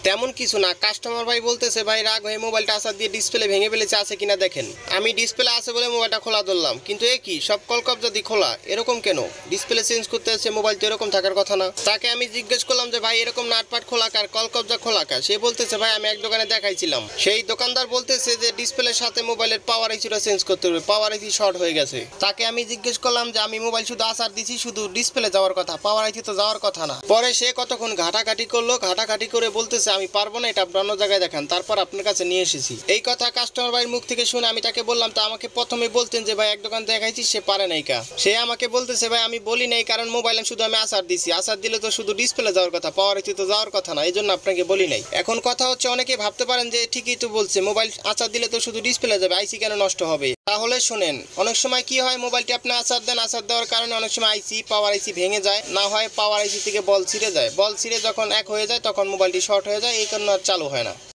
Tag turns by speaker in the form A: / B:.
A: তেমন কিছু না, কাস্টমার ভাই বলতেছে ভাই রাগ হয়ে মোবাইলটা আসার দিয়ে ডিসপ্লে ভেঙে ফেলেছে, আছে কিনা দেখেন। আমি ডিসপ্লে আছে বলে মোবাইলটা খোলা ধরলাম, কিন্তু এ কি সব কলকপ যদি খোলা, এরকম কেন? ডিসপ্লে চেঞ্জ করতে আছে, মোবাইল তো এরকম থাকার কথা না। তাকে আমি জিজ্ঞেস করলাম যে ভাই এরকম নাটপাট খোলা কার, কলকবজা খোলা কার? সে বলতেছে ভাই আমি এক দোকানে দেখাইছিলাম, সেই দোকানদার বলতেছে যে ডিসপ্লের সাথে মোবাইলের পাওয়ার আইসিটা চেঞ্জ করতে হবে, পাওয়ার আইসি শর্ট হয়ে গেছে। তাকে আমি জিজ্ঞেস করলাম যে আমি মোবাইল শুধু আসার দিছি, শুধু ডিসপ্লে যাওয়ার কথা, পাওয়ার আইসি তো যাওয়ার কথা না। পরে সে কতক্ষণ ঘাটাঘাটি করলো, ঘাটাঘাটি করে বলতেছে আমি পারবো না, এটা অন্য জায়গায় দেখান, তারপর আপনার কাছে নিয়ে এসেছি। এই কথা কাস্টমার ভাইয়ের মুখ থেকে শুনে আমি তাকে বললাম, তা আমাকে প্রথমে বলতেন যে ভাই এক দোকান দেখাইছি, সে পারে নাই কা। সে আমাকে বলতেছে ভাই আমি বলি নাই, কারণ মোবাইল শুধু আমি আসার দিছি, আসার দিলে তো শুধু ডিসপ্লে যাওয়ার কথা, পাওয়ার আইসি তো যাওয়ার কথা না, এই জন্য আপনাকে বলি নাই। এখন কথা হচ্ছে অনেকে ভাবতে পারেন যে ঠিকই তো বলছে, মোবাইল আসার দিলে তো শুধু ডিসপ্লে যাবে, আইসি কেন নষ্ট হবে? তাহলে শোনেন, অনেক সময় কি হয়, মোবাইলটি আপনি আসার দেন, আসার দেওয়ার কারণে অনেক সময় আইসি, পাওয়ার আইসি ভেঙে যায়, না হয় পাওয়ার আইসি থেকে বল ছিঁড়ে যায়, বল ছিঁড়ে যখন এক হয়ে যায় তখন মোবাইলটি শর্ট হয়ে যায়, এই কারণে আর চালু হয় না।